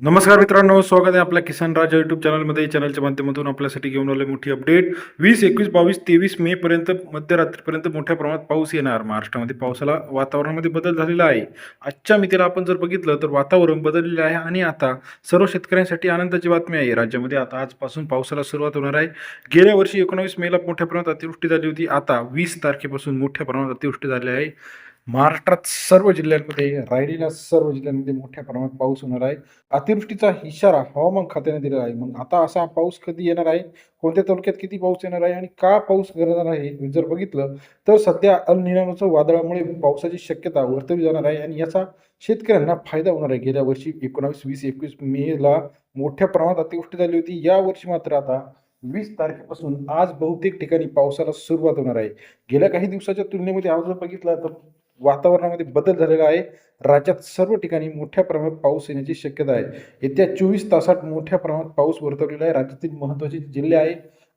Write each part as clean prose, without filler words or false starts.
नमस्कार मित्रांनो, स्वागत आहे आपल्या किसान राजा यूट्यूब चॅनलमध्ये. चॅनलच्या माध्यमातून आपल्यासाठी घेऊन आले मोठी अपडेट. 20, 21, 22, 23 मे पर्यंत मध्यरात्रीपर्यंत मोठ्या प्रमाणात पाऊस येणार. महाराष्ट्रामध्ये पावसाला वातावरणामध्ये बदल झालेला आहे. आजच्या मितीला आपण जर बघितलं तर वातावरण बदललेलं आहे आणि आता सर्व शेतकऱ्यांसाठी आनंदाची बातमी आहे. राज्यामध्ये आता आजपासून पावसाला सुरुवात होणार आहे. गेल्या वर्षी 19 मेला मोठ्या प्रमाणात अतिवृष्टी झाली होती. आता 20 तारखेपासून मोठ्या प्रमाणात अतिवृष्टी झाली आहे. महाराष्ट्रात सर्व जिल्ह्यांमध्ये, राहिलेल्या सर्व जिल्ह्यांमध्ये मोठ्या प्रमाणात पाऊस होणार आहे. अतिवृष्टीचा इशारा हवामान खात्याने दिलेला आहे. मग आता असा पाऊस कधी येणार आहे, कोणत्या तालुक्यात किती पाऊस येणार आहे आणि का पाऊस गरजणार आहे जर बघितलं तर सध्या अल निनोच्या वादळामुळे पावसाची शक्यता वर्तवली जाणार आहे आणि याचा शेतकऱ्यांना फायदा होणार आहे. गेल्या वर्षी 19, 20, 21 मेला मोठ्या प्रमाणात अतिवृष्टी झाली होती. या वर्षी मात्र आता 20 तारखेपासून आज बहुतेक ठिकाणी पावसाला सुरुवात होणार आहे. गेल्या काही दिवसाच्या तुलनेमध्ये आज जर बघितलं तर वातावरणामध्ये बदल झालेला आहे. राज्यात सर्व ठिकाणी मोठ्या प्रमाणात पाऊस येण्याची शक्यता आहे. येत्या 24 तासात मोठ्या प्रमाणात पाऊस वर्तवलेला आहे. राज्यातील महत्त्वाचे जिल्हे आहे,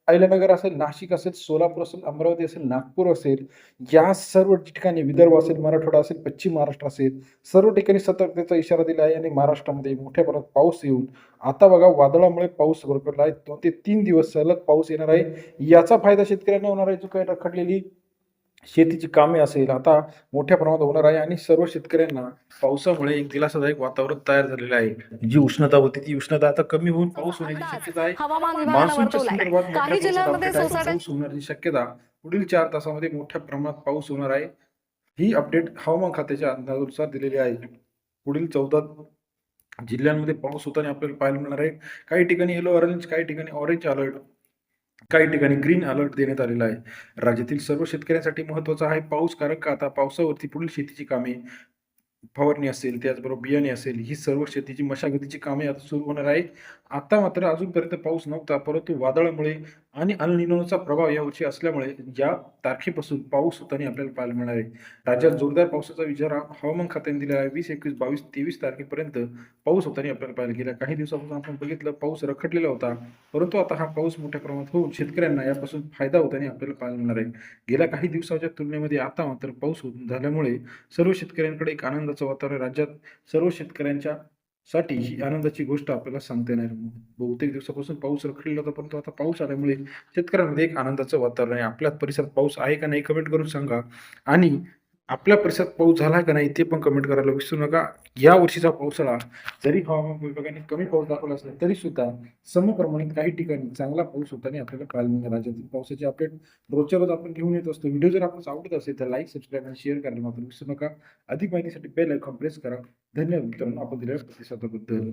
अहिल्यानगर असेल, नाशिक असेल, सोलापूर असेल, अमरावती असेल, नागपूर असेल, या सर्व ठिकाणी विदर्भ असेल, मराठवाडा असेल, पश्चिम महाराष्ट्र असेल, सर्व ठिकाणी सतर्कतेचा इशारा दिला आहे आणि महाराष्ट्रामध्ये मोठ्या प्रमाणात पाऊस येऊन आता बघा वादळामुळे पाऊस भरकटला आहे. 2 ते 3 दिवस सलग पाऊस येणार आहे. याचा फायदा शेतकऱ्यांना होणार आहे. जो काही रखडलेली शेतीची कामे असेल आता मोठ्या प्रमाणात होणार आहे आणि सर्व शेतकऱ्यांना पावसामुळे एक दिलासादायक वातावरण तयार झालेलं आहे. जी उष्णता होती ती उष्णता आता कमी होऊन पाऊस होण्याची शक्यता आहे. हवामान विभागानं मान्सूनच्या वर्तवलाय. संदर्भात मोठ्या काही प्रमाणात जिल्ह्यांमध्ये अपडेट आहे. सोसाट्या पाऊस होण्याची शक्यता पुढील 4 तासामध्ये मोठ्या प्रमाणात पाऊस होणार आहे. ही अपडेट हवामान खात्याच्या अंदाजानुसार दिलेली आहे. पुढील 14 जिल्ह्यांमध्ये पाऊस होताना आपल्याला पाहायला मिळणार आहे. काही ठिकाणी येलो ऑरेंज, काही ठिकाणी ऑरेंज अलर्ट, काही ठिकाणी ग्रीन अलर्ट देण्यात आलेला आहे. राज्यातील सर्व शेतकऱ्यांसाठी महत्त्वाचा आहे पाऊस, कारण का आता पावसावरती पुढील शेतीची कामे, फवारणी असेल, त्याचबरोबर बियाणे असेल, ही सर्व शेतीची मशागतीची कामे आता सुरू होणार आहे. आता मात्र अजूनपर्यंत पाऊस नव्हता, परंतु वादळामुळे आणि अल निनोचा प्रभाव यावर्षी असल्यामुळे या तारखेपासून पाऊस होताना आपल्याला पाहायला मिळणार आहे. राज्यात जोरदार पावसाचा इशारा हवामान खात्याने दिला आहे. 20, 21, 22, 23 तारखेपर्यंत पाऊस होताना आपल्याला पाहायला. गेल्या काही दिवसापासून आपण बघितलं पाऊस रखडलेला होता, परंतु आता हा पाऊस मोठ्या प्रमाणात होऊन शेतकऱ्यांना यापासून फायदा होताना आपल्याला पाहायला मिळणार आहे. गेल्या काही दिवसाच्या तुलनेमध्ये आता मात्र पाऊस झाल्यामुळे सर्व शेतकऱ्यांकडे एक आनंदाचं वातावरण. राज्यात सर्व शेतकऱ्यांच्या साठी ही आनंदाची गोष्ट आपल्याला सांगता येणार. बहुतेक दिवसापासून पाऊस रखडलेला होता, परंतु आता पाऊस आल्यामुळे शेतकऱ्यांमध्ये एक आनंदाचं वातावरण आहे. आपल्या परिसरात पाऊस आहे का नाही कमेंट करून सांगा आणि आपल्या परिसरात पाऊस झाला का नाही ते पण कमेंट करायला विसरू नका. या वर्षीचा पावसाळा जरी हवामान विभागाने कमी पाऊस दाखवला असला तरी सुद्धा समप्रमाणात काही ठिकाणी चांगला पाऊस होताना आपल्याला पाहायला मिळणार. राज्यातील पावसाचे अपडेट रोजच्या रोज आपण घेऊन येत असतो. व्हिडिओ जर आपल्याला आवडत असेल तर लाईक, सबस्क्राईब आणि शेअर करायला मात्र विसरू नका. अधिक माहितीसाठी बेल आयकॉन प्रेस करा. धन्यवाद मित्रांनो आपण दिलेल्या प्रतिसादाबद्दल.